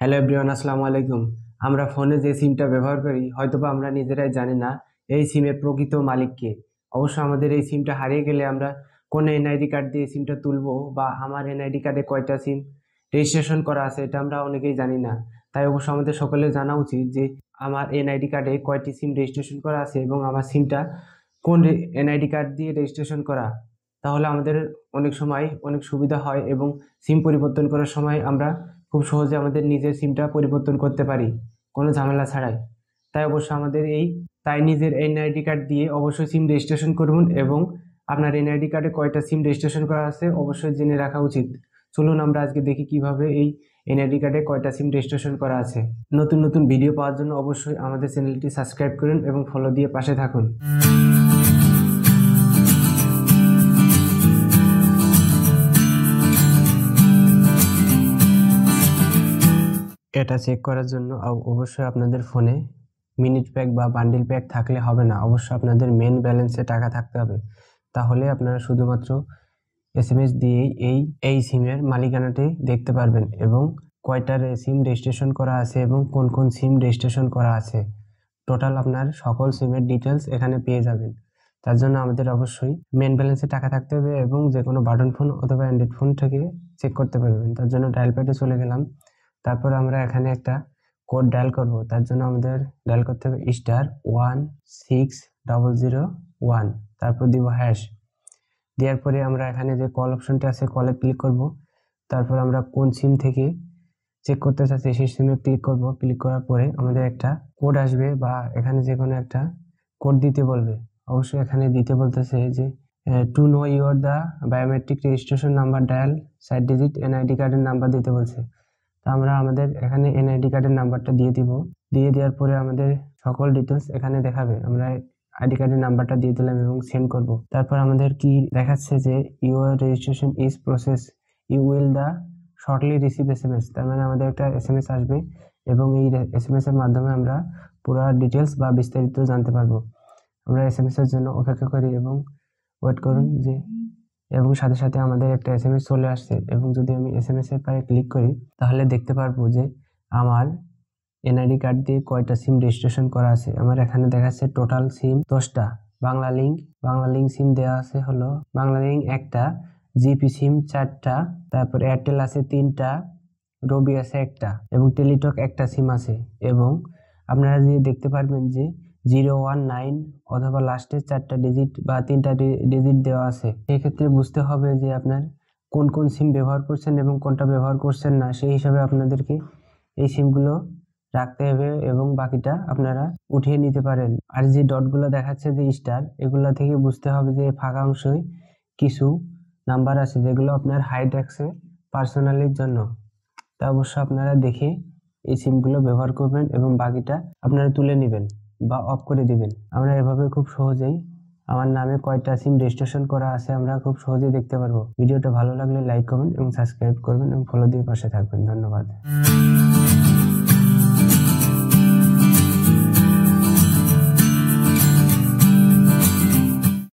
Hello everyone, আসসালামু আলাইকুম। আমরা ফোনে যে সিমটা ব্যবহার করি হয়তোবা আমরা নিজেরাই জানি না এই সিমের প্রকৃত মালিক কে। অবশ্য আমাদের এই সিমটা হারিয়ে গেলে আমরা কোন এনআইডি কার্ড দিয়ে সিমটা তুলবো বা আমার এনআইডি কার্ডে কয়টা সিম রেজিস্ট্রেশন করা আছে এটা আমরা অনেকেই জানি না। তাই অবশ্য আমাদের সকলের জানা উচিত যে আমার এনআইডি কার্ডে কয়টি সিম রেজিস্ট্রেশন করা আছে এবং আমার সিমটা কোন এনআইডি কার্ড দিয়ে রেজিস্ট্রেশন করা। তাহলে আমাদের অনেক সময় অনেক সুবিধা হয় এবং সিম পরিবর্তন করার সময় আমরা খুব সহজে আমাদের নিজের সিমটা পরিবর্তন করতে পারি কোনো ঝামেলা ছাড়াই। তাই অবশ্য আমাদের নিজের এনআইডি কার্ড দিয়ে অবশ্যই সিম রেজিস্ট্রেশন করুন এবং আপনার এনআইডি কার্ডে কয়টা সিম রেজিস্ট্রেশন করা আছে অবশ্যই জেনে রাখা উচিত। চলুন আমরা আজকে দেখি কিভাবে এই এনআইডি কার্ডে কয়টা সিম রেজিস্ট্রেশন করা আছে। নতুন নতুন ভিডিও পাওয়ার জন্য অবশ্যই আমাদের চ্যানেলটি সাবস্ক্রাইব করুন এবং ফলো দিয়ে পাশে থাকুন। এটা চেক করার জন্য অবশ্যই আপনাদের ফোনে মিনিট প্যাক বা বান্ডিল প্যাক থাকলে হবে না, অবশ্যই আপনাদের মেন ব্যালেন্সে টাকা থাকতে হবে। তাহলে আপনারা শুধুমাত্র এসএমএস দিয়েই এই সিমের মালিকানাটি দেখতে পারবেন এবং কয়টার সিম রেজিস্ট্রেশন করা আছে এবং কোন কোন সিম রেজিস্ট্রেশন করা আছে, টোটাল আপনার সকল সিমের ডিটেলস এখানে পেয়ে যাবেন। তার জন্য আমাদের অবশ্যই মেন ব্যালেন্সে টাকা থাকতে হবে এবং যে কোনো বাটন ফোন অথবা অ্যান্ড্রয়েড ফোন থেকে চেক করতে পারবেন। তার জন্য ডায়াল প্যাডে চলে গেলাম। তারপর আমরা এখানে একটা কোড ডায়াল করব। তার জন্য আমাদের ডায়াল করতে হবে *16001, তারপর দিব হ্যাশ। দেওয়ার পরে আমরা এখানে যে কল অপশনটা আছে কলে ক্লিক করব। তারপর আমরা কোন সিম থেকে চেক করতে চাচ্ছি সেই সিমে ক্লিক করব। ক্লিক করার পরে আমাদের একটা কোড আসবে বা এখানে যে কোনো একটা কোড দিতে বলবে। অবশ্যই এখানে দিতে বলতেছে যে to know you're the biometric registration number dial 7 digit NID কার্ডের নাম্বার দিতে বলছে। আমরা আমাদের এখানে এনআইডি কার্ডের নাম্বারটা দিয়ে দিব। দিয়ে দেওয়ার পরে আমাদের সকল ডিটেলস এখানে দেখাবে। আমরা আইডি কার্ডের নাম্বারটা দিয়ে দিলাম এবং সেন্ড করব। তারপর আমাদের কি দেখাচ্ছে যে your registration is process, you will the shortly receive SMS. তার মানে আমাদের একটা এসএমএস আসবে এবং এই এসএমএস এর মাধ্যমে আমরা পুরো ডিটেলস বা বিস্তারিত জানতে পারবো। আমরা এসএমএস এর জন্য অপেক্ষা করি এবং ওয়েট করুন এবং সাথে সাথে আমাদের একটা এসএমএস চলে আসছে এবং যদি আমি এসএমএস এর পাশে ক্লিক করি তাহলে দেখতে পারবো যে আমার এনআইডি কার্ড দিয়ে কয়টা সিম রেজিস্ট্রেশন করা আছে। আমার এখানে দেখাচ্ছে টোটাল সিম 10টা। বাংলা লিঙ্ক সিম দেওয়া আছে হলো বাংলা লিঙ্ক একটা, জিপি সিম 4টা, তারপর এয়ারটেল আছে 3টা, রবি আছে একটা এবং টেলিটক একটা সিম আছে। এবং আপনারা যে দেখতে পারবেন যে 019 অথবা লাস্টের 4টা ডিজিট বা 3টা ডিজিট দেওয়া আছে। সেক্ষেত্রে বুঝতে হবে যে আপনার কোন কোন সিম ব্যবহার করছেন এবং কোনটা ব্যবহার করছেন না, সেই হিসাবে আপনাদেরকে এই সিমগুলো রাখতে হবে এবং বাকিটা আপনারা উঠিয়ে নিতে পারেন। আর যে ডটগুলো দেখাচ্ছে যে স্টার, এগুলা থেকে বুঝতে হবে যে ফাঁকা অংশে কিছু নাম্বার আছে যেগুলো আপনার হাইড রাখছে পার্সোনালির জন্য। তা অবশ্য আপনারা দেখে এই সিমগুলো ব্যবহার করবেন এবং বাকিটা আপনারা তুলে নেবেন বা অফ করে দিবেন। আমরা এভাবে খুব সহজেই আমার নামে কয়টা সিম রেজিস্ট্রেশন করা আছে আমরা খুব সহজেই দেখতে পারবো। ভিডিওটা ভালো লাগলে লাইক করবেন এবং সাবস্ক্রাইব করবেন এবং ফলো দিয়ে পাশে থাকবেন। ধন্যবাদ।